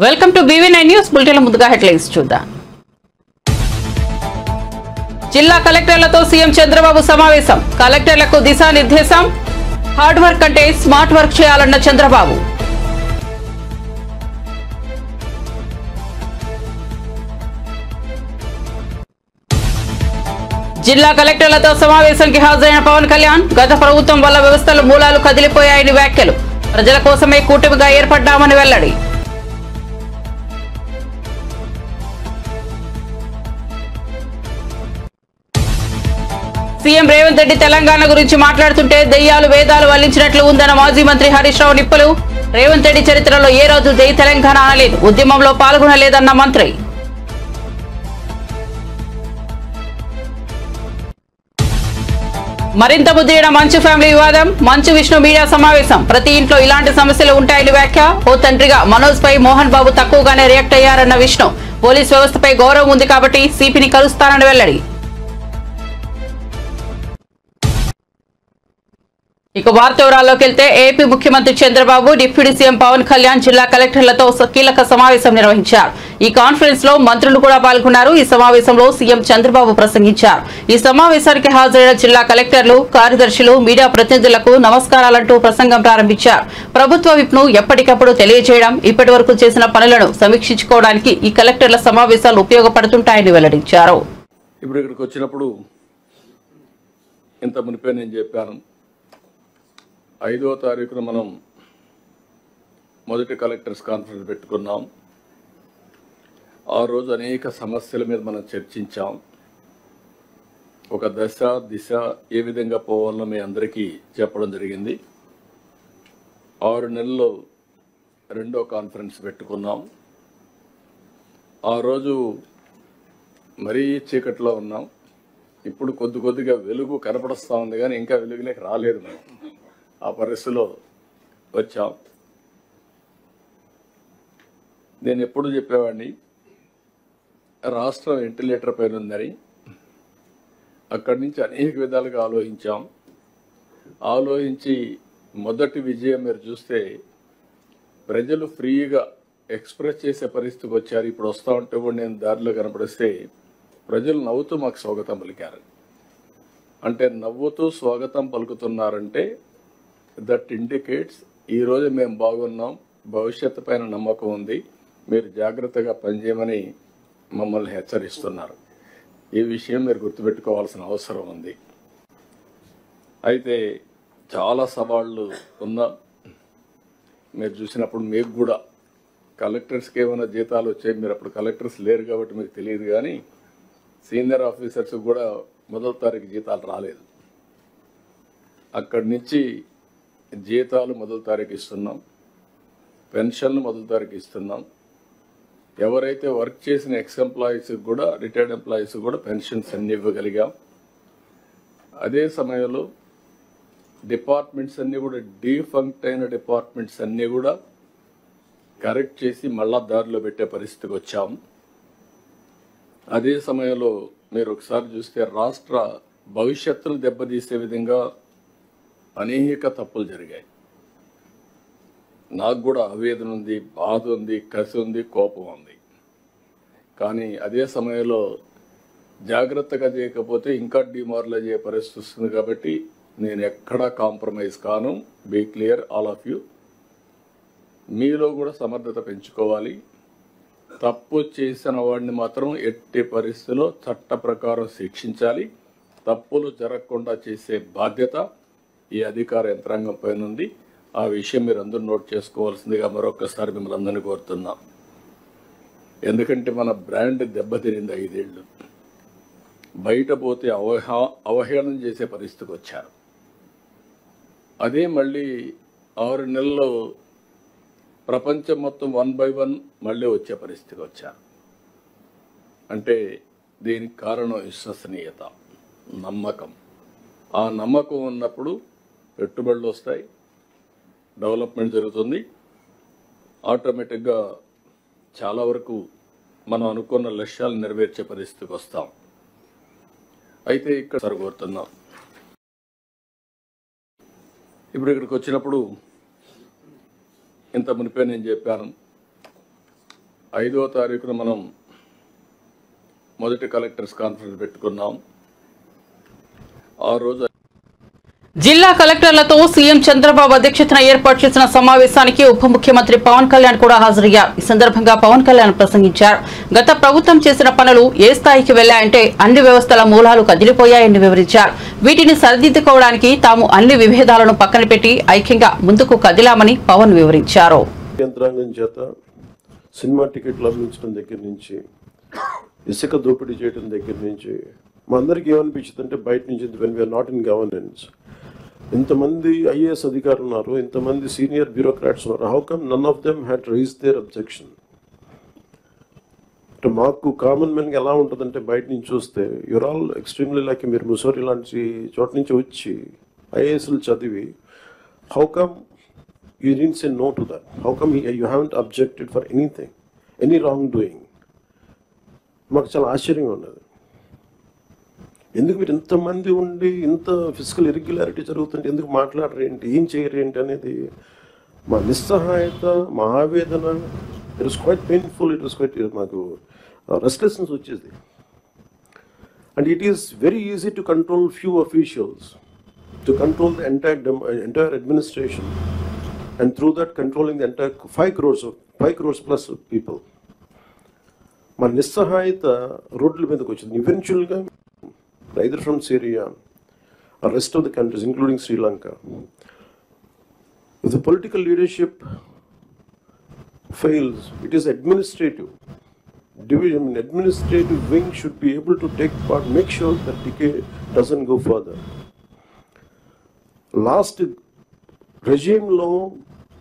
Welcome to BV9 news bulletin. ముందుగా headlines చూద్దాం. జిల్లా కలెక్టర్లతో సీఎం చంద్రబాబు సమావేశం. కలెక్టర్లకు దిశానిర్దేశం. హార్డ్ వర్క్ అంటే స్మార్ట్ వర్క్ చేయాలన్న చంద్రబాబు. జిల్లా కలెక్టర్లతో సమావేశానికి హాజరైన పవన్ కళ్యాణ్ గత ప్రభుత్వం వల్ల వ్యవస్థల మూలాలు కదిలిపోయాయని వ్యాఖ్యలు. ప్రజల కోసమే కూటమిగా ఏర్పడ్డామని వెల్లడి. సీఎం రేవంత్ రెడ్డి తెలంగాణ గురించి మాట్లాడుతుంటే దెయ్యాలు వేదాలు వల్లించినట్లు ఉందన్న మాజీ మంత్రి హరీష్ రావు నిప్పులు. రేవంత్ రెడ్డి చరిత్రలో ఏ రోజు జై తెలంగాణ అనలేదు, ఉద్యమంలో పాల్గొనలేదన్న మంత్రి. మరింత ముదిరిన మంచు ఫ్యామిలీ వివాదం. మంచు విష్ణు మీడియా సమావేశం. ప్రతి ఇంట్లో ఇలాంటి సమస్యలు ఉంటాయని వ్యాఖ్య. ఓ తండ్రిగా మనోజ్ పై మోహన్ బాబు తక్కువగానే రియాక్ట్ అయ్యారన్న విష్ణు. పోలీస్ వ్యవస్థపై గౌరవం ఉంది కాబట్టి సిపిని కలుస్తానని వెల్లడి. ఇక వార్త వివరాల్లోకి వెళ్తే ఏపీ ముఖ్యమంత్రి చంద్రబాబు డిప్యూటీ సీఎం పవన్ కళ్యాణ్ జిల్లా కలెక్టర్లతో కీలక సమావేశం నిర్వహించారు. ఈ కాన్ఫరెన్స్ లో మంత్రులు కూడా పాల్గొన్నారు. ఈ సమావేశంలో సీఎం చంద్రబాబు ప్రసంగించారు. ఈ సమావేశానికి హాజరైన జిల్లా కలెక్టర్లు, కార్యదర్శులు, మీడియా ప్రతినిధులకు నమస్కారాలంటూ ప్రసంగం ప్రారంభించారు. ప్రభుత్వ విప్ను ఎప్పటికప్పుడు తెలియజేయడం, ఇప్పటి వరకు చేసిన పనులను సమీక్షించుకోవడానికి ఈ కలెక్టర్ల సమావేశాలు ఉపయోగపడుతుంటాయని వెల్లడించారు. ఇప్పుడు ఇక్కడికి వచ్చినప్పుడు ఇంత మునిపే నేను చెప్పాను, 5వ తారీఖున మనం మొదటి కలెక్టర్స్ కాన్ఫరెన్స్ పెట్టుకున్నాం. ఆ రోజు అనేక సమస్యల మీద మనం చర్చించాం. ఒక దశ దిశ ఏ విధంగా పోవాలో మీ అందరికీ చెప్పడం జరిగింది. 6 నెలల్లో 2వ కాన్ఫరెన్స్ పెట్టుకున్నాం. ఆ రోజు మరీ చీకట్లో ఉన్నాం. ఇప్పుడు కొద్దిగా వెలుగు కనపడుస్తూ ఉంది, కానీ ఇంకా వెలుగులోకి రాలేదు. మనం ఆ పరిస్థితిలో వచ్చాం. నేను ఎప్పుడు చెప్పేవాడిని, రాష్ట్రం వెంటిలేటర్ పైన ఉందని. అక్కడి నుంచి అనేక విధాలుగా ఆలోచించి మొదటి విజయం మీరు చూస్తే ప్రజలు ఫ్రీగా ఎక్స్ప్రెస్ చేసే పరిస్థితికి వచ్చారు. ఇప్పుడు వస్తూ ఉంటే కూడా నేను దారిలో కనపడిస్తే ప్రజలు నవ్వుతూ మాకు స్వాగతం పలికారు. అంటే నవ్వుతూ స్వాగతం పలుకుతున్నారంటే దట్ ఇండికేట్స్ ఈరోజు మేము బాగున్నాం, భవిష్యత్తు పైన నమ్మకం ఉంది, మీరు జాగ్రత్తగా పనిచేయమని మమ్మల్ని హెచ్చరిస్తున్నారు. ఈ విషయం మీరు గుర్తుపెట్టుకోవాల్సిన అవసరం ఉంది. అయితే చాలా సవాళ్ళు ఉన్నా మీరు చూసినప్పుడు మీకు కూడా కలెక్టర్స్కి ఏమైనా జీతాలు వచ్చాయి. మీరు అప్పుడు కలెక్టర్స్ లేరు కాబట్టి మీకు తెలియదు, కానీ సీనియర్ ఆఫీసర్స్ కూడా 1వ తారీఖు జీతాలు రాలేదు. అక్కడి నుంచి జీతాలు 1వ తారీఖు ఇస్తున్నాం, పెన్షన్లు 1వ తారీఖు ఇస్తున్నాం. ఎవరైతే వర్క్ చేసిన ఎక్స్ ఎంప్లాయీస్ కూడా, రిటైర్డ్ ఎంప్లాయీస్ కూడా పెన్షన్స్ అన్ని ఇవ్వగలిగాం. అదే సమయంలో డిపార్ట్మెంట్స్ అన్నీ కూడా, డీఫంక్ట్ అయిన డిపార్ట్మెంట్స్ అన్నీ కూడా కరెక్ట్ చేసి మళ్ళా దారిలో పెట్టే పరిస్థితికి వచ్చాం. అదే సమయంలో మీరు ఒకసారి చూస్తే రాష్ట్ర భవిష్యత్తును దెబ్బతీసే విధంగా అనేక తప్పులు జరిగాయి. నాకు కూడా ఆవేదన ఉంది, బాధ ఉంది, కసి ఉంది, కోపం ఉంది. కానీ అదే సమయంలో జాగ్రత్తగా చేయకపోతే ఇంకా డిమారలైజ్ అయ్యే పరిస్థితి వస్తుంది. కాబట్టి నేను ఎక్కడా కాంప్రమైజ్ కాను. Be clear all of you. మీలో కూడా సమర్థత పెంచుకోవాలి. తప్పు చేసిన వాడిని మాత్రం ఎట్టి పరిస్థితిలో చట్ట ప్రకారం శిక్షించాలి. తప్పులు జరగకుండా చేసే బాధ్యత ఈ అధికార యంత్రాంగం పైన ఉంది. ఆ విషయం మీరు అందరూ నోట్ చేసుకోవాల్సిందిగా మరొకసారి మిమ్మల్ని అందరినీ కోరుతున్నాం. ఎందుకంటే మన బ్రాండ్ దెబ్బతినింది. 5 ఏళ్ళు బయట పోతే అవహేళన చేసే పరిస్థితికి వచ్చారు. అదే మళ్ళీ 6 నెలల్లో ప్రపంచం మొత్తం 1 by 1 మళ్ళీ వచ్చే పరిస్థితికి వచ్చారు. అంటే దీనికి కారణం విశ్వసనీయత, నమ్మకం. ఆ నమ్మకం ఉన్నప్పుడు పెట్టుబడులు వస్తాయి, డెవలప్మెంట్ జరుగుతుంది. ఆటోమేటిక్గా చాలా వరకు మనం అనుకున్న లక్ష్యాలు నెరవేర్చే పరిస్థితికి వస్తాం. అయితే ఇక్కడ సరిగోరుతున్నాం. ఇప్పుడు ఇక్కడికి వచ్చినప్పుడు ఇంత మునిపే నేను చెప్పాను, 5వ తారీఖున మనం మొదటి కలెక్టర్స్ కాన్ఫరెన్స్ పెట్టుకున్నాం. ఆ రోజు జిల్లా కలెక్టర్లతో సీఎం చంద్రబాబు అధ్యక్షతన ఏర్పాటు చేసిన సమావేశానికి ఉప ముఖ్యమంత్రి పవన్ కళ్యాణ్ కూడా హాజరయ్యారు. ఈ సందర్భంగా పవన్ కళ్యాణ్ ప్రసంగించారు. గత ప్రభుత్వం చేసిన పనులు ఏ స్థాయికి వెళ్లాయంటే అన్ని వ్యవస్థల మూలాలు కదిలిపోయాయని వివరించారు. వీటిని సరిదిద్దుకోవడానికి తాము అన్ని విభేదాలను పక్కన పెట్టి ఐక్యంగా ముందుకు కదిలామని పవన్ వివరించారు. యంత్రాంగం చేత సినిమా టికెట్లు అమ్మించడం దగ్గర నుంచి, ఇసుక దోపిడీ చేయడం దగ్గర నుంచి మా అందరికీ ఏమనిపించింది అంటే బయట నుంచి when we are not in governance, ఇంతమంది ఐఏఎస్ అధికారులు ఉన్నారు, ఇంతమంది సీనియర్ బ్యూరోక్రాట్స్ ఉన్నారు, how come none of them had raise their objection. అంటే మాకు కామన్ మెన్కి ఎలా ఉంటుందంటే బయట నుంచి చూస్తే యూర్ ఆల్ ఎక్స్ట్రీమ్లీ లైక్ మీరు ముసోరి లాంటి చోట నుంచి వచ్చి ఐఏఎస్లు చదివి how come you didn't say no to that? How come you haven't objected for anything, any wrongdoing? మాకు చాలా ఆశ్చర్యంగా ఉన్నది. ఎందుకు మీరు ఇంతమంది ఉండి ఇంత ఫిజికల్ ఇర్రెగ్యులారిటీ జరుగుతుంటే ఎందుకు మాట్లాడరు ఏంటి, ఏం చేయరు ఏంటి అనేది మా నిస్సహాయత, మా ఆవేదన. It was quite painful, it was quite మాకు రెస్ట్లెస్నెస్ వచ్చేది. And it is very easy to control few officials, to control the entire administration, and through that controlling the entire 5 crores plus of people. మన నిస్సహాయత రోడ్ల మీదకి వచ్చింది. ఈవెన్చువల్గా either from Syria or rest of the countries including Sri Lanka, if the political leadership fails, it is administrative division, administrative wing should be able to take part, make sure that decay doesn't go further. Last regime law,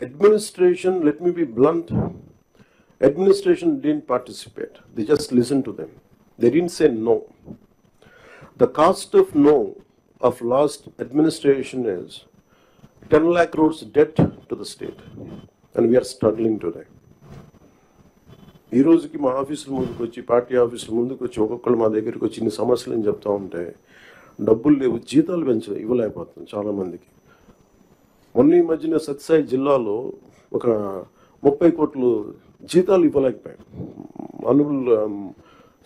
administration, let me be blunt, administration didn't participate. They just listened to them. They didn't say no. The cost of no of last administration is 10 lakh crores debt to the state, and we are struggling today. ఈ రోజుకి మా ఆఫీసుల ముందుకు వచ్చి, party ఆఫీసుల ముందుకు వచ్చి ఒక్కొక్కరు మా దగ్గరికి వచ్చి ఇన్ని సమస్యలు అని చెప్తా ఉంటే డబ్బులు లేవు, జీతాలు ఇవ్వలేకపోతుంది చాలామందికి. మొన్న ఈ మధ్యన సత్యసాయి జిల్లాలో ఒక 30 కోట్లు జీతాలు ఇవ్వలేకపోయాం. అనుబుల్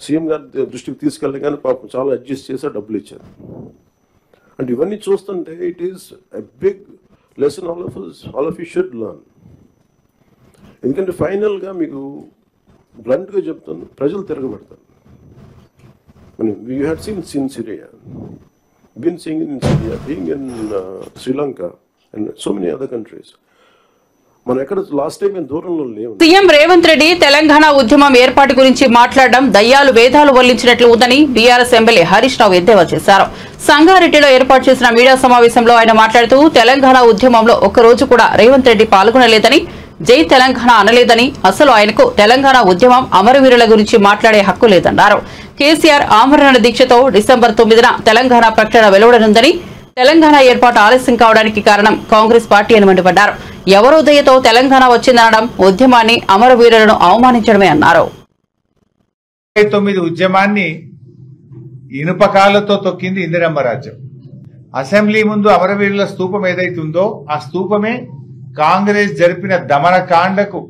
సీఎం గారి దృష్టికి తీసుకెళ్ళి కానీ పాపం చాలా అడ్జస్ట్ చేసి డబ్బులు ఇచ్చారు. అంటే ఇవన్నీ చూస్తుంటే it is a big lesson all of you should learn. ఎందుకంటే ఫైనల్గా మీకు బ్లంట్గా చెప్తాను, ప్రజలు తిరగబడతారు. You had seen Syria, been seeing in Syria, being in Sri Lanka and so many other countries. మనం ఎక్కడ లాస్ట్ టైం దూరంలో లేవు. సీఎం రేవంత్ రెడ్డి తెలంగాణ ఉద్యమం ఏర్పాటు గురించి మాట్లాడడం దయ్యాలు వేదాలు వల్లించినట్లు ఉందని బీఆర్ఎస్ ఎమ్మెల్యే హరీష్ రావు ఎద్దేవా చేశారు. సంగారెడ్డిలో ఏర్పాటు చేసిన మీడియా సమావేశంలో ఆయన మాట్లాడుతూ తెలంగాణ ఉద్యమంలో ఒక్కరోజు కూడా రేవంత్ రెడ్డి పాల్గొనలేదని, జై తెలంగాణ అనలేదని, అసలు ఆయనకు తెలంగాణ ఉద్యమం అమరవీరుల గురించి మాట్లాడే హక్కు లేదన్నారు. కేసీఆర్ ఆమరణ దీక్షతో డిసెంబర్ 9న తెలంగాణ ప్రకటన వెలువడనుందని, తెలంగాణ ఏర్పాటు ఆలస్యం కావడానికి కారణం కాంగ్రెస్ పార్టీ అని మండిపడ్డారు. ఎవరో దయతో తెలంగాణ వచ్చిందనడం ఉద్యమాన్ని, అమరవీరులను అవమానించడమే అన్నారు. 9 ఉద్యమాన్ని ఇనుపకాలతో తొక్కింది ఇందిరమ్మ రాజ్యం. అసెంబ్లీ ముందు అమరవీరుల స్తూపం ఏదైతుందో ఆ స్తూపమే కాంగ్రెస్ జరిపిన దమనకాండకు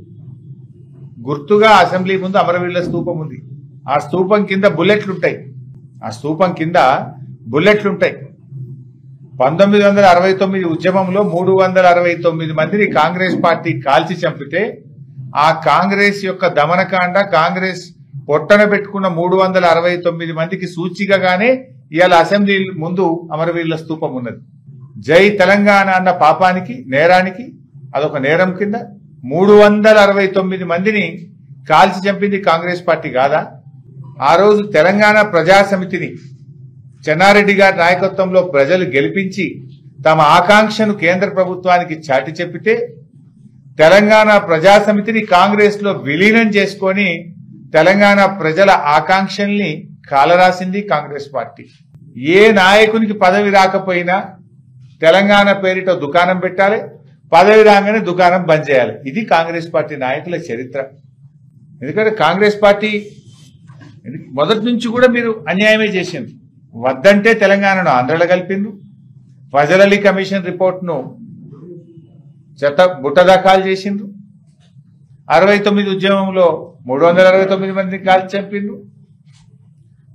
గుర్తుగా అసెంబ్లీ ముందు అమరవీరుల స్తూపం ఉంది. ఆ స్తూపం కింద బుల్లెట్లుంటాయి. 1969 ఉద్యమంలో 369 మందిని కాంగ్రెస్ పార్టీ కాల్చి చంపితే ఆ కాంగ్రెస్ యొక్క దమనకాండ, కాంగ్రెస్ పొట్టన పెట్టుకున్న 369 మందికి సూచికగానే ఇవాళ అసెంబ్లీ ముందు అమరవీరుల స్తూపం ఉన్నది. జై తెలంగాణ అన్న పాపానికి, నేరానికి, అదొక నేరం కింద 369 మందిని కాల్చి చంపింది కాంగ్రెస్ పార్టీ కాదా? ఆ రోజు తెలంగాణ ప్రజాసమితిని చెన్నారెడ్డి గారి నాయకత్వంలో ప్రజలు గెలిపించి తమ ఆకాంక్షను కేంద్ర ప్రభుత్వానికి చాటి చెప్పితే తెలంగాణ ప్రజాసమితిని కాంగ్రెస్ లో విలీనం చేసుకొని తెలంగాణ ప్రజల ఆకాంక్షల్ని కాలరాసింది కాంగ్రెస్ పార్టీ. ఏ నాయకునికి పదవి రాకపోయినా తెలంగాణ పేరిట దుకాణం పెట్టాలి, పదవి రాగానే దుకాణం బంద్ చేయాలి. ఇది కాంగ్రెస్ పార్టీ నాయకుల చరిత్ర. ఎందుకంటే కాంగ్రెస్ పార్టీ మొదటి నుంచి కూడా మీరు అన్యాయమే చేసింది. వద్దంటే తెలంగాణను ఆంధ్రలో కలిపిండు, ఫజల్ అలీ కమిషన్ రిపోర్ట్ను బుట్టదాఖలు చేసిండ్రు. 69 ఉద్యమంలో 369 మందిని కాల్చి చంపిండ్రు.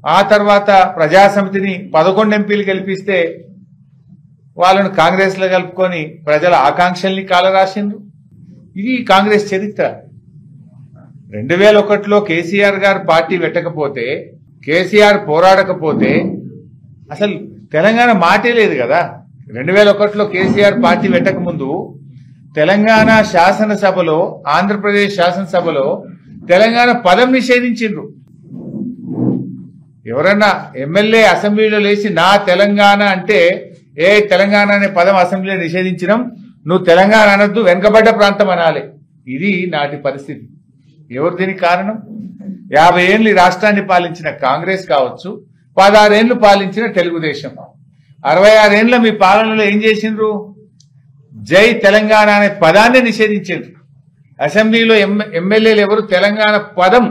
ఆ తర్వాత ప్రజాసమితిని 11 ఎంపీలు గెలిపిస్తే వాళ్ళను కాంగ్రెస్ లో కలుపుకొని ప్రజల ఆకాంక్షల్ని కాలరాసిండ్రు. ఇది కాంగ్రెస్ చరిత్ర. 2001లో కేసీఆర్ గారు పార్టీ పెట్టకపోతే, కేసీఆర్ పోరాడకపోతే అసలు తెలంగాణ మాటే లేదు కదా. 2001లో కేసీఆర్ పార్టీ పెట్టక ముందు తెలంగాణ శాసనసభలో, ఆంధ్రప్రదేశ్ శాసనసభలో తెలంగాణ పదం నిషేధించిండ్రు. ఎవరన్నా ఎమ్మెల్యే అసెంబ్లీలో లేచి నా తెలంగాణ అంటే, ఏ తెలంగాణ అనే పదం అసెంబ్లీలో నిషేధించడం, నువ్వు తెలంగాణ అనొద్దు, వెనుకబడ్డ ప్రాంతం అనాలి. ఇది నాటి పరిస్థితి. ఎవరు దీనికి కారణం? 50 ఏళ్ళు ఈ రాష్ట్రాన్ని పాలించిన కాంగ్రెస్ కావచ్చు, 16 ఏళ్లు పాలించిన తెలుగుదేశం. 66 ఏళ్ల మీ పాలనలో ఏం చేసిండ్రు? జై తెలంగాణ అనే పదాన్ని నిషేధించారు. అసెంబ్లీలో ఎమ్మెల్యేలు ఎవరు తెలంగాణ పదం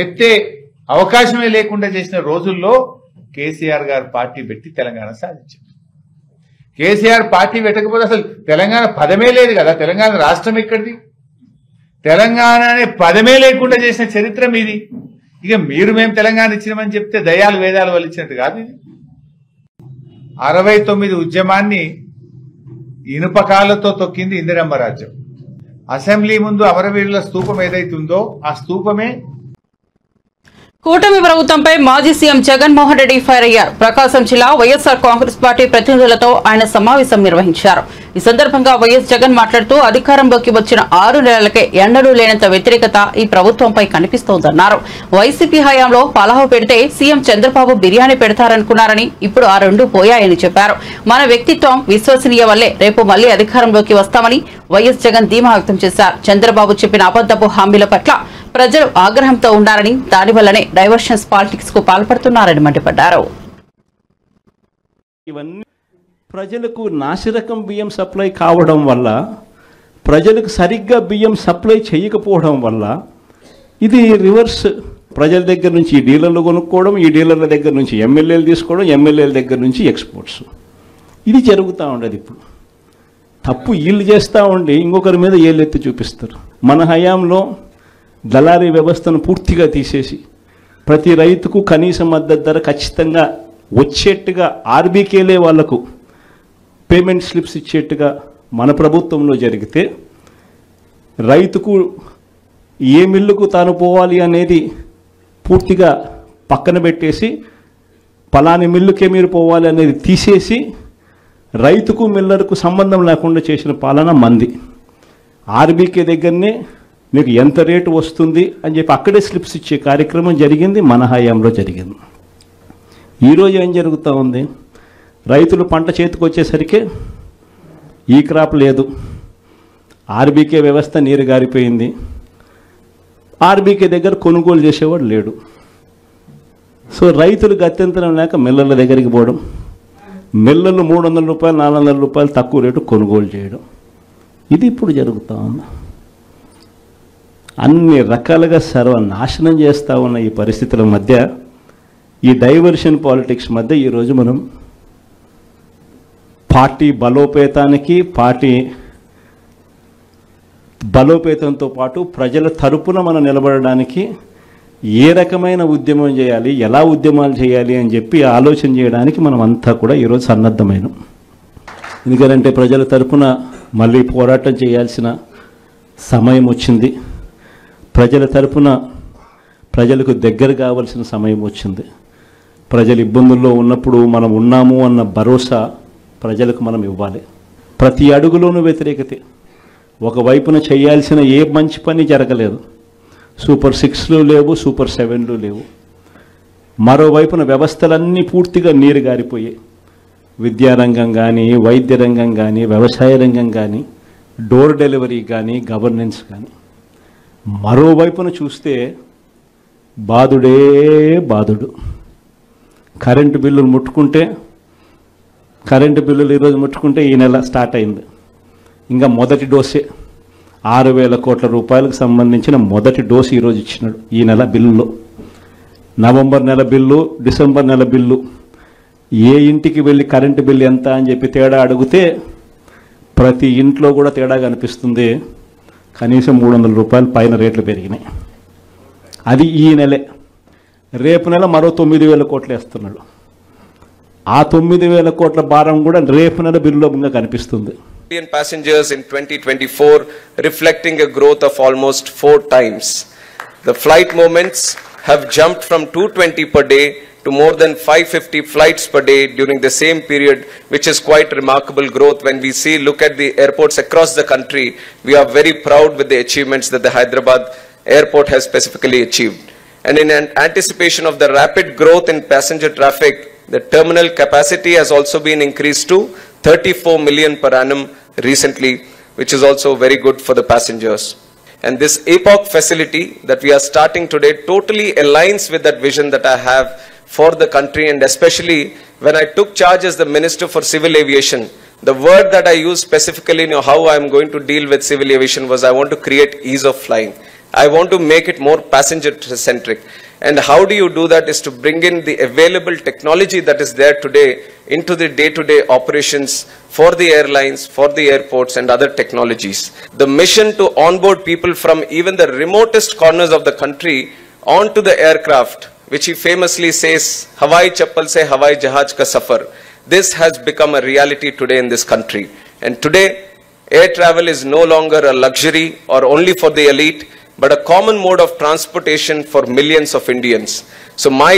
ఎత్తే అవకాశమే లేకుండా చేసిన రోజుల్లో కేసీఆర్ గారు పార్టీ పెట్టి తెలంగాణ సాధించారు. కేసీఆర్ పార్టీ పెట్టకపోతే అసలు తెలంగాణ పదమే లేదు కదా. తెలంగాణ రాష్ట్రం ఎక్కడిది? తెలంగాణ అనే పదమే లేకుండా చేసిన చరిత్ర మీది. ఇక మీరు మేము తెలంగాణ ఇచ్చినామని చెప్తే దయాలు వేదాలు వలిచ్చినట్టు కాదు. ఇది 69 ఉద్యమాన్ని ఇనుపకాలతో తొక్కింది ఇందిరమ్మ రాజ్యం. అసెంబ్లీ ముందు అమరవీరుల స్తూపం ఏదైతుందో ఆ స్తూపమే. కూటమి ప్రభుత్వంపై మాజీ సీఎం జగన్మోహన్ రెడ్డి ఫైర్ అయ్యారు. ప్రకాశం జిల్లా వైఎస్ఆర్ కాంగ్రెస్ పార్టీ ప్రతినిధులతో ఆయన సమావేశం నిర్వహించారు. ఈ సందర్భంగా వైఎస్ జగన్ మాట్లాడుతూ అధికారంలోకి వచ్చిన 6 నెలలకే ఎన్నడూ లేనంత వ్యతిరేకత ఈ ప్రభుత్వంపై కనిపిస్తోందన్నారు. వైసీపీ హయాంలో పలావ్ పెడితే సీఎం చంద్రబాబు బిర్యానీ పెడతారనుకున్నారని, ఇప్పుడు ఆ రెండు పోయాయని చెప్పారు. మన వ్యక్తిత్వం విశ్వసనీయ వల్లే రేపు మళ్లీ అధికారంలోకి వస్తామని వైఎస్ జగన్ ధీమా వ్యక్తం చేశారు. చంద్రబాబు చెప్పిన అబద్దపు హామీల పట్ల ప్రజలు ఆగ్రహంతో ఉన్నారని, దానివల్లనే డైవర్షన్స్ పాలిటిక్స్ కు పాల్పడుతున్నారని మండిపడ్డారు. ఇవన్నీ ప్రజలకు నాసిరకం బియ్యం సప్లై కావడం వల్ల, ప్రజలకు సరిగ్గా బియ్యం సప్లై చేయకపోవడం వల్ల ఇది రివర్స్. ప్రజల దగ్గర నుంచి ఈ డీలర్లు కొనుక్కోవడం, ఈ డీలర్ల దగ్గర నుంచి ఎమ్మెల్యేలు తీసుకోవడం, ఎమ్మెల్యేల దగ్గర నుంచి ఎక్స్పోర్ట్స్. ఇది జరుగుతూ ఉండదు. ఇప్పుడు తప్పు వీళ్ళు చేస్తూ ఉండి ఇంకొకరి మీద ఏళ్ళెత్తి చూపిస్తారు. మన హయాంలో దళారీ వ్యవస్థను పూర్తిగా తీసేసి ప్రతి రైతుకు కనీస మద్దతు ధర ఖచ్చితంగా వచ్చేట్టుగా ఆర్బీకేలే వాళ్లకు పేమెంట్ స్లిప్స్ ఇచ్చేట్టుగా మన ప్రభుత్వంలో జరిగితే, రైతుకు ఏ మిల్లుకు తాను పోవాలి అనేది పూర్తిగా పక్కన పెట్టేసి పలాని మిల్లుకే మీరు పోవాలి అనేది తీసేసి రైతుకు మిల్లర్కు సంబంధం లేకుండా చేసిన పాలన మంది. ఆర్బీకే దగ్గరనే మీకు ఎంత రేటు వస్తుంది అని చెప్పి అక్కడే స్లిప్స్ ఇచ్చే కార్యక్రమం జరిగింది, మన హయాంలో జరిగింది. ఈరోజు ఏం జరుగుతూ ఉంది? రైతులు పంట చేతికి వచ్చేసరికి ఈ క్రాప్ లేదు, ఆర్బీకే వ్యవస్థ నీరు గారిపోయింది, ఆర్బీకే దగ్గర కొనుగోలు చేసేవాడు లేడు. సో రైతులు గత్యంతరం లేక మిల్లర్ల దగ్గరికి పోవడం, మిల్లర్లు 300 రూపాయలు 400 రూపాయలు తక్కువ రేటు కొనుగోలు చేయడం, ఇది ఇప్పుడు జరుగుతూ ఉంది. అన్ని రకాలుగా సర్వనాశనం చేస్తూ ఉన్న ఈ పరిస్థితుల మధ్య, ఈ డైవర్షన్ పాలిటిక్స్ మధ్య ఈరోజు మనం పార్టీ బలోపేతానికి, పార్టీ బలోపేతంతో పాటు ప్రజల తరపున మనం నిలబడడానికి ఏ రకమైన ఉద్యమం చేయాలి, ఎలా ఉద్యమాలు చేయాలి అని చెప్పి ఆలోచన చేయడానికి మనం అంతా కూడా ఈరోజు సన్నద్ధమైనాం. ఎందుకంటే ప్రజల తరపున మళ్ళీ పోరాటం చేయాల్సిన సమయం వచ్చింది. ప్రజల తరపున ప్రజలకు దగ్గర కావాల్సిన సమయం వచ్చింది. ప్రజలు ఇబ్బందుల్లో ఉన్నప్పుడు మనం ఉన్నాము అన్న భరోసా ప్రజలకు మనం ఇవ్వాలి. ప్రతి అడుగులోనూ వ్యతిరేకతే. ఒకవైపున చేయాల్సిన ఏ మంచి పని జరగలేదు. సూపర్ 6లు లేవు, సూపర్ 7లు లేవు. మరోవైపున వ్యవస్థలన్నీ పూర్తిగా నీరు గారిపోయాయి. విద్యారంగం కానీ, వైద్య రంగం కానీ, వ్యవసాయ రంగం కానీ, డోర్ డెలివరీ కానీ, గవర్నెన్స్ కానీ. మరోవైపున చూస్తే బాధుడే బాధుడు. కరెంటు బిల్లులు ముట్టుకుంటే, కరెంటు బిల్లులు ఈరోజు ముట్టుకుంటే ఈ నెల స్టార్ట్ అయింది. ఇంకా మొదటి డోసే 6,000 కోట్ల రూపాయలకు సంబంధించిన మొదటి డోసు ఈరోజు ఇచ్చినాడు ఈ నెల బిల్లులో. నవంబర్ నెల బిల్లు, డిసెంబర్ నెల బిల్లు, ఏ ఇంటికి వెళ్ళి కరెంటు బిల్లు ఎంత అని చెప్పి తేడా అడిగితే ప్రతి ఇంట్లో కూడా తేడా కనిపిస్తుంది. కనీసం 300 రూపాయలు పైన రేట్లు పెరిగినాయి. అది ఈ నెలే. రేపు నెల మరో 9,000 కోట్లు వేస్తున్నాడు. ఆ 9,000 కోట్ల భారం కూడా రేపు నెల బిల్లులో కనిపిస్తుంది. Passengers in 2024, reflecting a growth of almost 4 times. The flight moments have jumped from 220 per day to more than 550 flights per day during the same period, which is quite remarkable growth. When we look at the airports across the country, we are very proud with the achievements that the Hyderabad airport has specifically achieved. And in anticipation of the rapid growth in passenger traffic, the terminal capacity has also been increased to 34 million per annum recently, which is also very good for the passengers. And this APOC facility that we are starting today totally aligns with that vision that I have for the country, and especially when I took charge as the Minister for Civil Aviation, the word that I used specifically in how I am going to deal with civil aviation was I want to create ease of flying. I want to make it more passenger-centric. And how do you do that is to bring in the available technology that is there today into the day-to-day operations for the airlines, for the airports and other technologies. The mission to onboard people from even the remotest corners of the country onto the aircraft, which he famously says, Hawai chappal se Hawai jahaj ka safar. This has become a reality today in this country. And today, air travel is no longer a luxury or only for the elite, but a common mode of transportation for millions of Indians. So my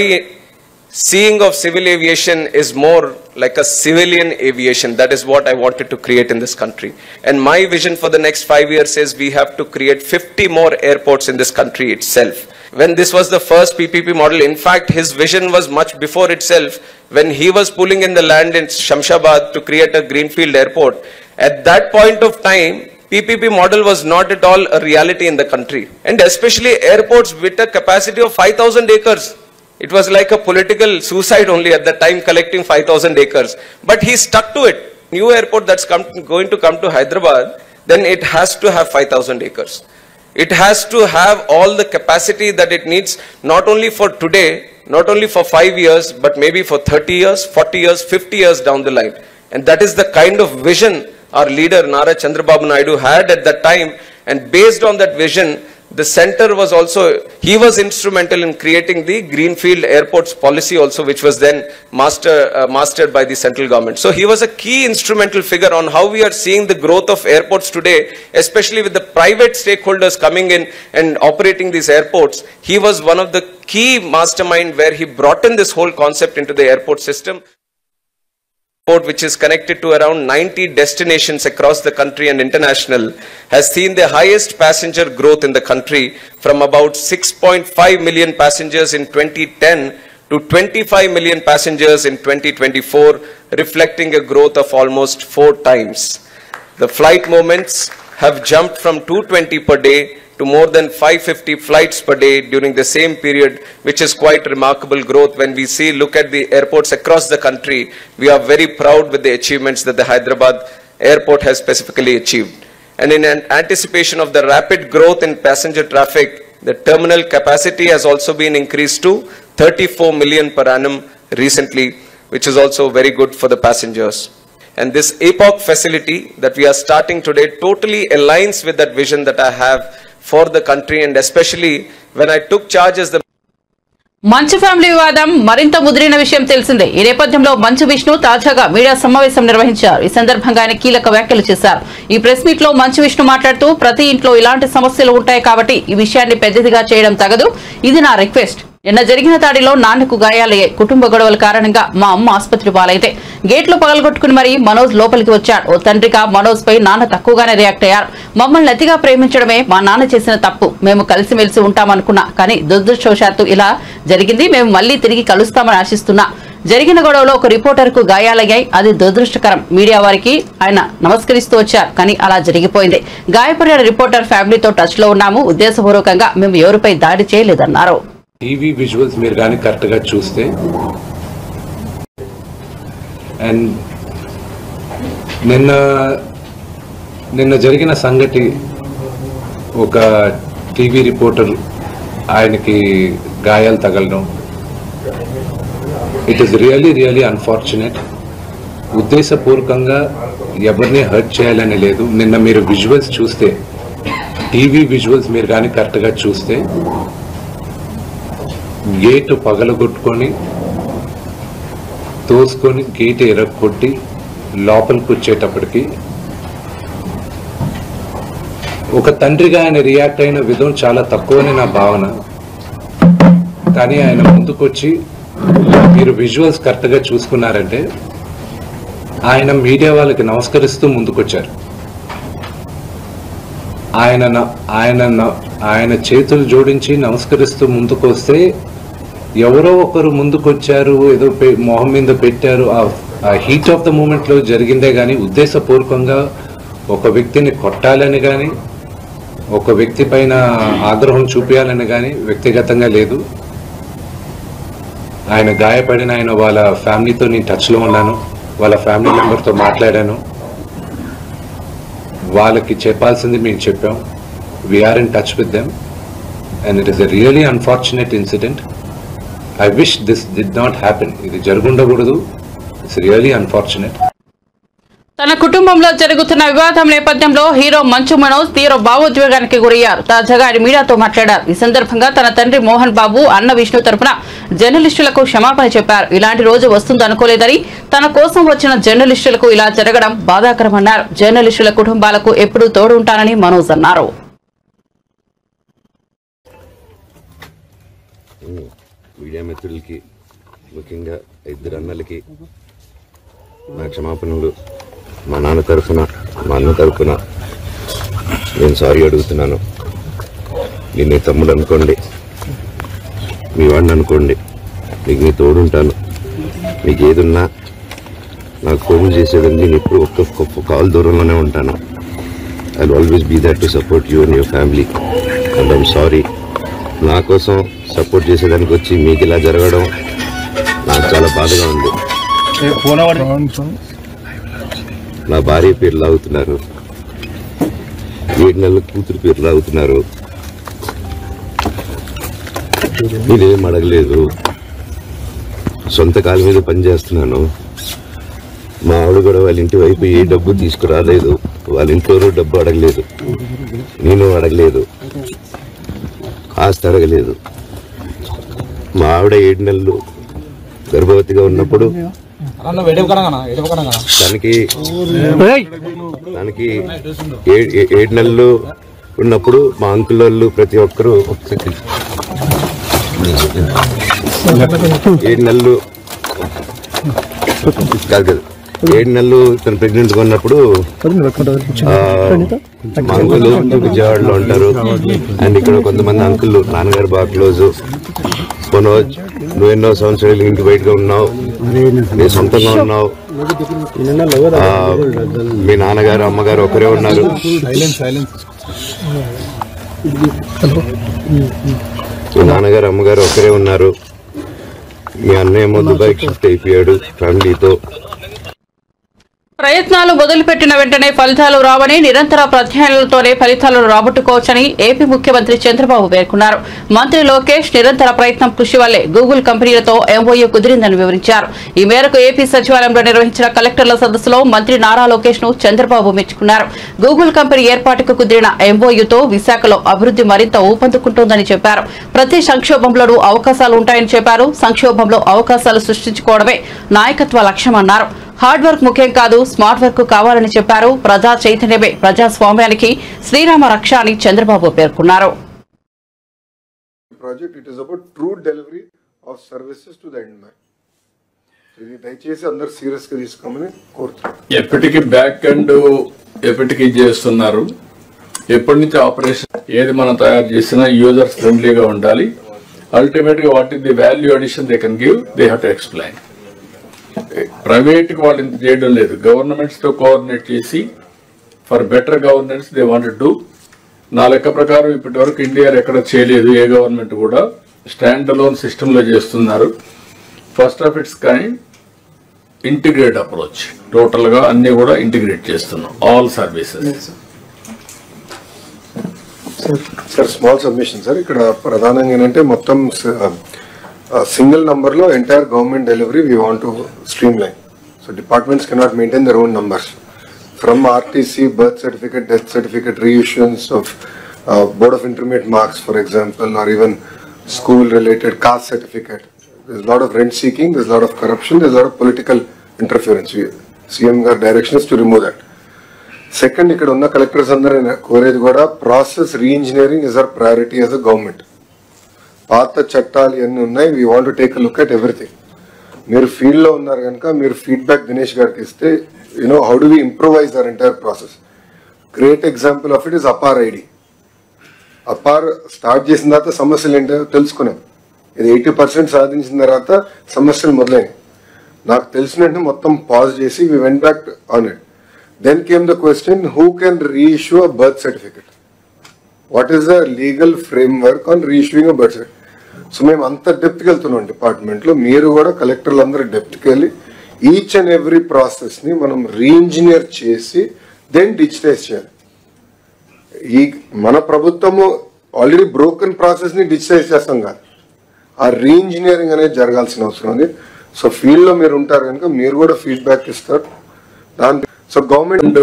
seeing of civil aviation is more like a civilian aviation. That is what I wanted to create in this country. And my vision for the next 5 years is we have to create 50 more airports in this country itself. When this was the first PPP model, in fact, his vision was much before itself. When he was pulling in the land in Shamshabad to create a greenfield airport, at that point of time, PPP model was not at all a reality in the country. And especially airports with a capacity of 5,000 acres. It was like a political suicide only at that time, collecting 5,000 acres. But he stuck to it. New airport that's going to come to Hyderabad, then it has to have 5,000 acres. It has to have all the capacity that it needs, not only for today, not only for 5 years, but maybe for 30 years, 40 years, 50 years down the line. And that is the kind of vision our leader Nara Chandrababu Naidu had at that time. And based on that vision, the center was also, he was instrumental in creating the Greenfield Airports policy also, which was then mastered by the central government. So he was a key instrumental figure on how we are seeing the growth of airports today, especially with the private stakeholders coming in and operating these airports. He was one of the key mastermind where he brought in this whole concept into the airport system, which is connected to around 90 destinations across the country and international, has seen the highest passenger growth in the country from about 6.5 million passengers in 2010 to 25 million passengers in 2024, reflecting a growth of almost 4 times. The flight moments have jumped from 220 per day to more than 550 flights per day during the same period, which is quite remarkable growth. When we look at the airports across the country, we are very proud with the achievements that the Hyderabad airport has specifically achieved. And in anticipation of the rapid growth in passenger traffic, the terminal capacity has also been increased to 34 million per annum recently, which is also very good for the passengers. And this APOC facility that we are starting today totally aligns with that vision that I have for the country, and especially when I took charge as the మంచు family వివాదం మరింత ముదిరిన విషయం తెలిసిందే. ఈ నేపథ్యంలో మంచు విష్ణు తాజాగా media సమావేశం నిర్వహించారు. ఈ సందర్భంగా ఆయన కీలక వ్యాఖ్యలు చేశారు. ఈ ప్రెస్ మీట్ లో మంచు విష్ణు మాట్లాడుతూ, ప్రతి ఇంట్లో ఇలాంటి సమస్యలు ఉంటాయి కాబట్టి ఈ విషయాన్ని పెద్దదిగా చేయడం తగదు. ఇది నా రిక్వెస్ట్. నిన్న జరిగిన దాడిలో నాన్నకు గాయాలయ్యాయి. కుటుంబ గొడవల కారణంగా మా అమ్మ ఆసుపత్రి పాలైతే గేట్లు పగలగొట్టుకుని మరీ మనోజ్ లోపలికి వచ్చాడు. ఓ తండ్రిగా మనోజ్ పై నాన్న తక్కువగానే రియాక్ట్ అయ్యారు. మమ్మల్ని అతిగా ప్రేమించడమే మా నాన్న చేసిన తప్పు. మేము కలిసిమెలిసి ఉంటామనుకున్నా, కానీ దురదృష్టవశాత్తు ఇలా జరిగింది. మేము మళ్లీ తిరిగి కలుస్తామని ఆశిస్తున్నా. జరిగిన గొడవలో ఒక రిపోర్టర్ కు గాయాలయ్యాయి. అది దురదృష్టకరం. మీడియా వారికి ఆయన నమస్కరిస్తూ వచ్చారు, కానీ అలా జరిగిపోయింది. గాయపడిన రిపోర్టర్ ఫ్యామిలీతో టచ్ లో ఉన్నాము. ఉద్దేశపూర్వకంగా మేము ఎవరిపై దాడి చేయలేదన్నారు. టీవీ విజువల్స్ మీరు కానీ కరెక్ట్గా చూస్తే, అండ్ నిన్న జరిగిన సంగతి, ఒక టీవీ రిపోర్టర్ ఆయనకి గాయాలు తగలడం, ఇట్ ఈస్ రియలీ అన్ఫార్చునేట్. ఉద్దేశపూర్వకంగా ఎవరిని హర్ట్ చేయాలని లేదు. నిన్న మీరు విజువల్స్ చూస్తే టీవీ విజువల్స్ మీరు కానీ కరెక్ట్గా చూస్తే గేటు పగలగొట్టుకొని తోసుకొని గేట్ ఎరగొట్టి లోపలికి వచ్చేటప్పటికి ఒక తండ్రిగా ఆయన రియాక్ట్ అయిన విధం చాలా తక్కువని నా భావన. కానీ ఆయన ముందుకొచ్చి మీరు విజువల్స్ కరెక్ట్గా చూసుకున్నారంటే ఆయన మీడియా వాళ్ళకి నమస్కరిస్తూ ముందుకొచ్చారు. ఆయన చేతులు జోడించి నమస్కరిస్తూ ముందుకు వస్తే ఎవరో ఒకరు ముందుకొచ్చారు, ఏదో మొహం మీద పెట్టారు. ఆ హీట్ ఆఫ్ ద మూమెంట్లో జరిగిందే కానీ ఉద్దేశపూర్వకంగా ఒక వ్యక్తిని కొట్టాలని కానీ ఒక వ్యక్తి పైన ఆగ్రహం చూపించాలని కానీ వ్యక్తిగతంగా లేదు. ఆయన గాయపడిన ఆయన వాళ్ళ ఫ్యామిలీతో నేను టచ్లో ఉన్నాను, వాళ్ళ ఫ్యామిలీ మెంబర్తో మాట్లాడాను. వాళ్ళకి చెప్పాల్సింది మేము చెప్పాం. We are in touch with them and it is a really unfortunate incident. I wish this did not happen. ఇది జరుగుండకూడదు. It's really unfortunate. తన కుటుంబంలో జరుగుతున్న వివాదం నేపథ్యంలో హీరో మంచు మనోజ్ తీవ్ర భావోద్వేగానికి గురయ్యారు. తాజాగా ఆయన మీడియాతో మాట్లాడారు. ఈ సందర్భంగా తన తండ్రి మోహన్ బాబు, అన్న విష్ణు తరపున జర్నలిస్టులకు క్షమాపణ చెప్పారు. ఇలాంటి రోజు వస్తుందనుకోలేదని, తన కోసం వచ్చిన జర్నలిస్టులకు ఇలా జరగడం బాధాకరమన్నారు. జర్నలిస్టుల కుటుంబాలకు ఎప్పుడూ తోడు ఉంటానని మనోజ్ అన్నారు. మీడియా మిత్రులకి, ముఖ్యంగా ఇద్దరు అన్నలకి నా క్షమాపణలు. మా నాన్న తరఫున, మా అన్న తరఫున నేను సారీ అడుగుతున్నాను. నేను తమ్ముడు అనుకోండి, మీ వాడిని అనుకోండి, మీకు నీ తోడుంటాను. మీకు ఏదున్నా నాకు ఫోన్ చేసేదండి. నేను ఎప్పుడు ఒక్క కాల్ దూరంలోనే ఉంటాను. I will always be that to support you and your family. And I'm sorry. నా కోసం సపోర్ట్ చేసేదానికి వచ్చి మీకు ఇలా జరగడం నాకు చాలా బాధగా ఉంది. నా భార్య పేరు లాగుతున్నారు, 7 నెలల కూతురు పేరు లాగుతున్నారు. నేనేం అడగలేదు, సొంత కాళ్ళ మీద పనిచేస్తున్నాను. మా ఆవిడ కూడా వాళ్ళ ఇంటి వైపు ఏ డబ్బు తీసుకురాలేదు, వాళ్ళ ఇంట్లో డబ్బు అడగలేదు, నేను అడగలేదు, ఆస్తి అడగలేదు. మా ఆవిడ 7 నెలలు గర్భవతిగా ఉన్నప్పుడు తనకి 7 నెలలు ఉన్నప్పుడు మా అంకుల్ వాళ్ళు ప్రతి ఒక్కరూ 7 నెలలు కాదు కదా 7 నెలలు తను ప్రెగ్నెంట్గా ఉన్నప్పుడు మా అంకుల్ విజయవాడలో ఉంటారు. అండ్ ఇక్కడ కొంతమంది అంకుల్ నాన్నగారు బాగా క్లోజు. మనోజ్, నువ్వు ఎన్నో సంవత్సరాలు ఇంటి బయటగా ఉన్నావు, నీ సొంతంగా ఉన్నావు. మీ నాన్నగారు అమ్మగారు ఒకరే ఉన్నారు. మీ నాన్నగారు అమ్మగారు ఒకరే ఉన్నారు. మీ అన్నయ్య ఏమో దుబాయ్కి షిఫ్ట్ అయిపోయాడు ఫ్యామిలీతో. ప్రయత్నాలు మొదలుపెట్టిన వెంటనే ఫలితాలు రావని, నిరంతర ప్రయత్నాలతోనే ఫలితాలను రాబట్టుకోవచ్చని ఏపీ ముఖ్యమంత్రి చంద్రబాబు పేర్కొన్నారు. మంత్రి లోకేష్ నిరంతర ప్రయత్నం కృషి వల్లే గూగుల్ కంపెనీలతో ఎంఓయూ కుదిరిందని వివరించారు. ఈ మేరకు ఏపీ సచివాలయంలో నిర్వహించిన కలెక్టర్ల సదస్సులో మంత్రి నారా లోకేష్ ను చంద్రబాబు మెచ్చుకున్నారు. గూగుల్ కంపెనీ ఏర్పాటుకు కుదిరిన ఎంఓయూతో విశాఖలో అభివృద్ధి మరింత ఊపందుకుంటోందని చెప్పారు. ప్రతి సంక్షోభంలోనూ అవకాశాలు ఉంటాయని చెప్పారు. సంక్షోభంలో అవకాశాలు సృష్టించుకోవడమే నాయకత్వ లక్ష్యమన్నారు. హార్డ్ వర్క్ ముఖ్యం కాదు, స్మార్ట్ వర్క్ కావాలని చెప్పారు. ప్రజా చైతన్యమే ప్రజాస్వామ్యానికి శ్రీరామ రక్ష అని చంద్రబాబు పేర్కొన్నారు. Project it is about true delivery of services to the end man. ఇది దయచేసి అందరూ సీరియస్ గా తీసుకోమని కోరుతున్నాను. ఎప్పటికీ బ్యాక్ ఎండ్ ఎప్పటికీ చేస్తున్నారు. ఎప్పటి నుంచి ఆపరేషన్ ఏది మనం తయారు చేసినా యూజర్స్ ఫ్రెండ్లీగా ఉండాలి. అల్టిమేట్ గా what is the value addition they can give, they have to explain. Private కి వాళ్ళు ఇంత చేయడం లేదు. గవర్నమెంట్స్ తో కోఆర్డినేట్ చేసి for better governance they want do. నా లెక్క ప్రకారం ఇప్పటి వరకు ఇండియా ఎక్కడ చేయలేదు. ఏ గవర్నమెంట్ కూడా స్టాండ్ అలోన్ సిస్టమ్ లో చేస్తున్నారు. First of it's kind integrate approach. Total గా అన్ని కూడా ఇంటిగ్రేట్ చేస్తున్నాం, all services. Sir small submission sir, ఇక్కడ ప్రధానంగా ఏంటంటే మొత్తం సింగిల్ నంబర్ లో entire government delivery we want to streamline. So departments cannot maintain their own numbers. From RTC, birth certificate, death certificate, reissuance of Board of Intermediate Marks, for example, or even school-related caste certificate. There's a lot of rent seeking, there's a lot of corruption, there's a lot of political interference. CM direction is to remove that. Second, ikkada unna collectors andaru కోరేది కూడా process re-engineering is our priority as a government. పాత చట్టాలు ఎన్ని ఉన్నాయి, we want to take a look at everything. మీరు field లో ఉన్నారు కనుక మీరు ఫీడ్బ్యాక్ దినేష్ గారికి ఇస్తే how do we improvise our entire process. Great example of it is APAR ID. APAR start చేసిన తర్వాత సమస్యలు ఏంటో తెలుసుకున్నాం. ఇది 80% సాధించిన తర్వాత సమస్యలు మొదలైనవి. నాకు తెలిసినట్టు మొత్తం పాజ్ చేసి we went back on it. Then came the question, who can reissue a birth certificate? What is the legal framework on reissuing a birth certificate? So మేము అంత డెప్త్కి వెళ్తున్నాం డిపార్ట్మెంట్లో. మీరు కూడా కలెక్టర్లు అందరూ డెప్త్కి వెళ్ళి ఈచ్ అండ్ ఎవ్రీ ప్రాసెస్ని మనం రీఇంజనీర్ చేసి దెన్ డిజిటైజ్ చేయాలి. మన ప్రభుత్వము ఆల్రెడీ బ్రోకెన్ ప్రాసెస్ని డిజిటైజ్ చేస్తాం కాదు, ఆ రీఇంజనీరింగ్ అనేది జరగాల్సిన అవసరం ఉంది. సో ఫీల్డ్లో మీరు ఉంటారు కనుక మీరు కూడా ఫీడ్బ్యాక్ ఇస్తారు. దాని సో గవర్నమెంట్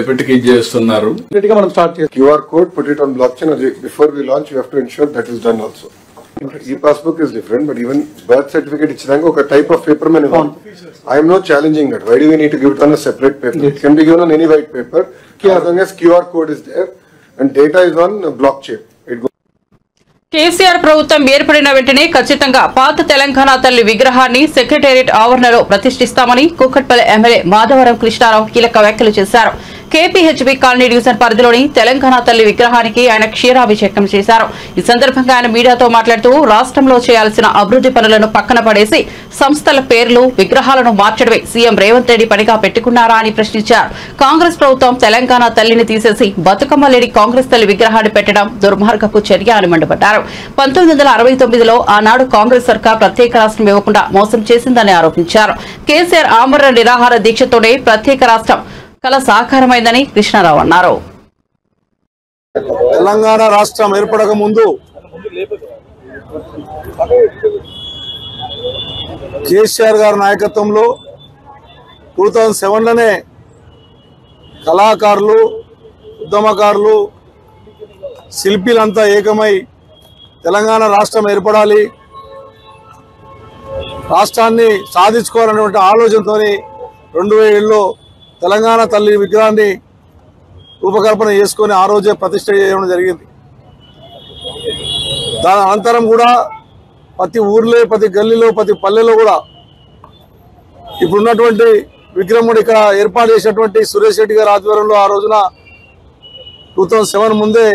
ఎప్పటికీ చేస్తున్నారు. మనం స్టార్ట్ చేస్తాం. QR code put it on block chain. Before we launch you have to ensure that is done also. E-passbook is different, but even birth certificate ఇచ్చినాక ఒక type of paper man ఇవ్వాలి. I am not challenging that. Why do we need to give it on a separate paper? It can be given on any white paper as long as QR code is there and data is on blockchain. KCR ప్రభుత్వం ఏర్పడిన వెంటనే ఖచ్చితంగా పాత తెలంగాణ తల్లి విగ్రహాన్ని secretariat ఆవరణలో ప్రతిష్ఠిస్తామని Kukatpally MLA Madhavaram Krishnarao కీలక వ్యాఖ్యలు చేశారు. కేపీహెచ్బీ కాలనీ డివిజన్ పరిధిలోని తెలంగాణ తల్లి విగ్రహానికి ఆయన క్షీరాభిషేకం చేశారు. ఈ సందర్భంగా ఆయన మీడియాతో మాట్లాడుతూ రాష్ట్రంలో చేయాల్సిన అభివృద్ధి పనులను పక్కన పడేసి సంస్థల పేర్లు విగ్రహాలను మార్చడమే సీఎం రేవంత్ రెడ్డి పనిగా పెట్టుకున్నారా అని ప్రశ్నించారు. కాంగ్రెస్ ప్రభుత్వం తెలంగాణ తల్లిని తీసేసి బతుకమ్మ లేని కాంగ్రెస్ తల్లి విగ్రహాన్ని పెట్టడం దుర్మార్గపు చర్య అని మండిపడ్డారు. 1969లో ఆనాడు కాంగ్రెస్ సర్కార్ ప్రత్యేక రాష్ట్రం ఇవ్వకుండా మోసం చేసిందని ఆరోపించారు. కేసీఆర్ ఆమరణ నిరాహార దీక్షతోనే ప్రత్యేక రాష్ట్రం కల సాకారమైందని కృష్ణారావు అన్నారు. తెలంగాణ రాష్ట్రం ఏర్పడక ముందు కేసీఆర్ గారి నాయకత్వంలో 2007లోనే కళాకారులు, ఉద్యమకారులు, శిల్పీలంతా ఏకమై తెలంగాణ రాష్ట్రం ఏర్పడాలి, రాష్ట్రాన్ని సాధించుకోవాలనేటువంటి ఆలోచనతో 2007లో తెలంగాణ తల్లి విగ్రహాన్ని రూపకల్పన చేసుకొని ఆ రోజే ప్రతిష్ఠ చేయడం జరిగింది. దాని అనంతరం కూడా ప్రతి ఊర్లో, ప్రతి గల్లీలో, ప్రతి పల్లెలో కూడా ఇప్పుడున్నటువంటి విగ్రహం ఇక్కడ ఏర్పాటు చేసినటువంటి సురేష్ రెడ్డి గారి ఆధ్వర్యంలో ఆ రోజున 2007 ముందే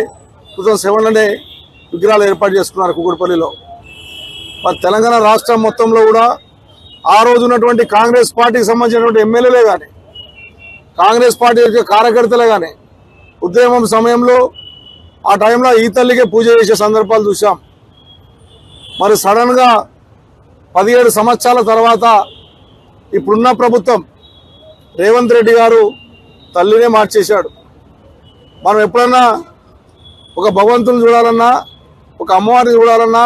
2007లోనే విగ్రహాలు ఏర్పాటు చేసుకున్నారు కూకట్పల్లిలో. మరి తెలంగాణ రాష్ట్రం మొత్తంలో కూడా ఆ రోజు ఉన్నటువంటి కాంగ్రెస్ పార్టీకి సంబంధించినటువంటి ఎమ్మెల్యేలే కానీ, కాంగ్రెస్ పార్టీ యొక్క కార్యకర్తలే కానీ ఉద్యమం సమయంలో ఆ టైంలో ఈ తల్లికే పూజ చేసే సందర్భాలు చూసాం. మరి సడన్గా 17 సంవత్సరాల తర్వాత ఇప్పుడున్న ప్రభుత్వం రేవంత్ రెడ్డి గారు తల్లినే మార్చేశాడు. మనం ఎప్పుడన్నా ఒక భగవంతుని చూడాలన్నా, ఒక అమ్మవారిని చూడాలన్నా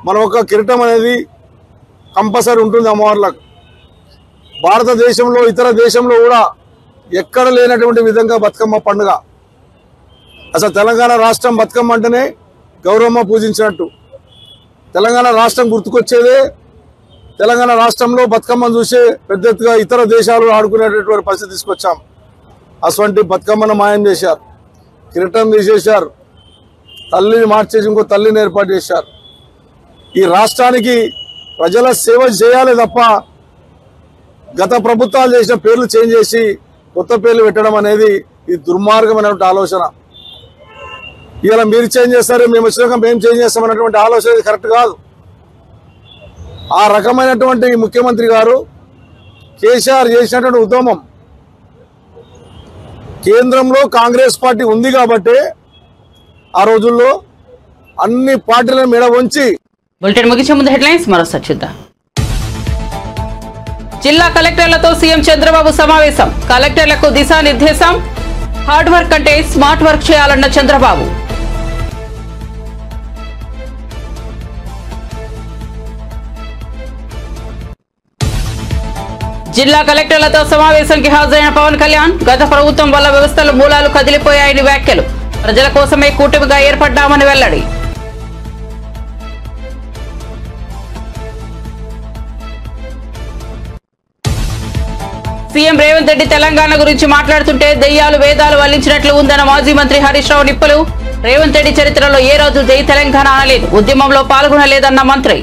మనం ఒక కిరీటం అనేది కంపల్సరీ ఉంటుంది అమ్మవార్లకు. భారతదేశంలో ఇతర దేశంలో కూడా ఎక్కడ లేనటువంటి విధంగా బతుకమ్మ పండుగ. అసలు తెలంగాణ రాష్ట్రం బతుకమ్మ అంటేనే గౌరవమ్మ పూజించినట్టు. తెలంగాణ రాష్ట్రం గుర్తుకొచ్చేదే తెలంగాణ రాష్ట్రంలో బతుకమ్మను చూసే పెద్ద ఎత్తుగా ఇతర దేశాలు ఆడుకునేటటువంటి పరిస్థితి తీసుకొచ్చాం. అటువంటి బతుకమ్మను మాయం చేశారు, కిరీటం తీసేశారు, తల్లిని మార్చేసి ఇంకో తల్లిని ఏర్పాటు చేశారు. ఈ రాష్ట్రానికి ప్రజల సేవ చేయాలి తప్ప గత ప్రభుత్వాలు చేసిన పేర్లు చేంజ్ చేసి కొత్త పేర్లు పెట్టడం అనేది ఈ దుర్మార్గమైనటువంటి ఆలోచన. ఇలా మీరు చేంజ్ చేస్తారు, మేము వచ్చినాక మేము చేంజ్ చేస్తామన్నటువంటి ఆలోచన కరెక్ట్ కాదు. ఆ రకమైనటువంటి ముఖ్యమంత్రి గారు కేసీఆర్ చేసినటువంటి ఉద్యమం కేంద్రంలో కాంగ్రెస్ పార్టీ ఉంది కాబట్టి ఆ రోజుల్లో అన్ని పార్టీలను మెడ వంచి. బులెటిన్ ముగించే ముందు హెడ్లైన్స్ మరోసారి చూద్దాం. జిల్లా కలెక్టర్లతో సీఎం చంద్రబాబు సమావేశం. కలెక్టర్లకు దిశానిర్దేశం. హార్డ్ వర్క్ కంటే స్మార్ట్ వర్క్ చేయాలన్న చంద్రబాబు. జిల్లా కలెక్టర్లతో సమావేశానికి హాజరైన పవన్ కళ్యాణ్ గత ప్రభుత్వం వల్ల వ్యవస్థల మూలాలు కదిలిపోయాయని వ్యాఖ్యలు. ప్రజల కోసమే కూటమిగా ఏర్పడ్డామని వెల్లడి. సీఎం రేవంత్ రెడ్డి తెలంగాణ గురించి మాట్లాడుతుంటే దెయ్యాలు వేదాలు వల్లించినట్లు ఉందన్న మాజీ మంత్రి హరీష్ రావు నిప్పులు. రేవంత్ రెడ్డి చరిత్రలో ఏ రోజు జై తెలంగాణ అనలేదు, ఉద్యమంలో పాల్గొనలేదన్న మంత్రి.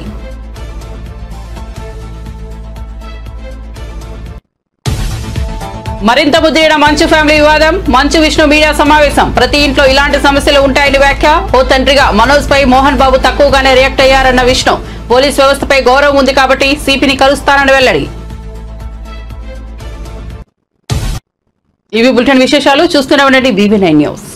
మరింత ముద్రేయడం మంచు ఫ్యామిలీ వివాదం. మంచు విష్ణు మీడియా సమావేశం. ప్రతి ఇంట్లో ఇలాంటి సమస్యలు ఉంటాయని వ్యాఖ్య. ఓ తండ్రిగా మనోజ్ పై మోహన్ బాబు తక్కువగానే రియాక్ట్ అయ్యారన్న విష్ణు. పోలీస్ వ్యవస్థపై గౌరవం ఉంది కాబట్టి సిపిని కలుస్తానని వెల్లడి. ఇవి బులెటిన్ విశేషాలు. చూస్తూనే ఉండండి BB9 న్యూస్.